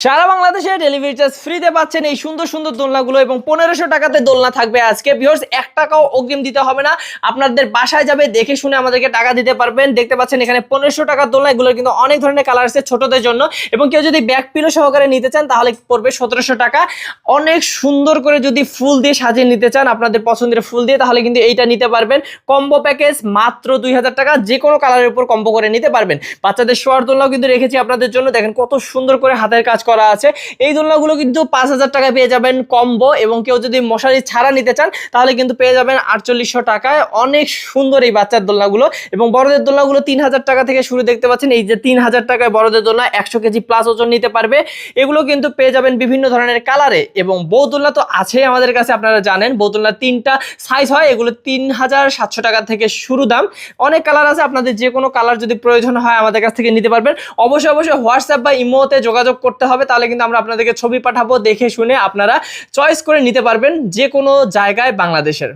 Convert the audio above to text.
সারা বাংলাদেশে delivery charge ফ্রিতে পাচ্ছেন এই সুন্দর সুন্দর দোলনাগুলো এবং 1500 টাকাতে দোলনা থাকবে আজকে। ভিউয়ার্স 1 টাকাও অগ্রিম দিতে হবে না, আপনাদের বাসায় যাবে দেখে শুনে আমাদেরকে টাকা দিতে পারবেন। দেখতে পাচ্ছেন এখানে 1500 টাকার দোলনা, এগুলোর কিন্তু অনেক ধরনের কালার আছে ছোটদের জন্য, এবং কেউ যদি ব্যাক পিলো সহকারে নিতে চান তাহলে পড়বে 1700 টাকা। অনেক সুন্দর করে যদি ফুল দিয়ে সাজিয়ে নিতে চান আপনাদের পছন্দের ফুল দিয়ে, তাহলে কিন্তু এইটা নিতে পারবেন। কম্বো প্যাকেজ মাত্র 2000 টাকা, যে কোনো কালারের উপর কম্বো করে নিতে পারবেন। বাচ্চাদের শোয়ার দোলনাও কিন্তু রেখেছি আপনাদের জন্য, দেখেন কত সুন্দর করে হাতের কাজ করা আছে। এই দোলনাগুলো কিন্তু 5000 টাকায় পেয়ে যাবেন কম্বো, এবং কেউ যদি মশারি ছাড়া নিতে চান তাহলে কিন্তু পেয়ে যাবেন 4800 টাকায়। অনেক সুন্দর এই বাচ্চার দোলনাগুলো। এবং বড়দের দোলনাগুলো 3000 টাকা থেকে শুরু, দেখতে পাচ্ছেন এই যে 3000 টাকায় বড়দের দোলনা 100 কেজি প্লাস ওজন নিতে পারবে। এগুলো কিন্তু পেয়ে যাবেন বিভিন্ন ধরনের কালারে। এবং বউ দোলনা তো আছে আমাদের কাছে, আপনারা জানেন বউ দোলনা 3টা সাইজ হয়, এগুলো 3700 টাকা থেকে শুরু দাম। অনেক কালার আছে, আপনাদের যে কোনো কালার যদি প্রয়োজন হয় আমাদের কাছ থেকে নিতে পারবেন। অবশ্যই হোয়াটসঅ্যাপ বা ইমোতে যোগাযোগ করতে হবে, তাহলে কিন্তু আমরা আপনাদেরকে ছবি পাঠাবো, দেখে শুনে আপনারা চয়েস করে নিতে পারবেন যে কোনো জায়গায় বাংলাদেশের।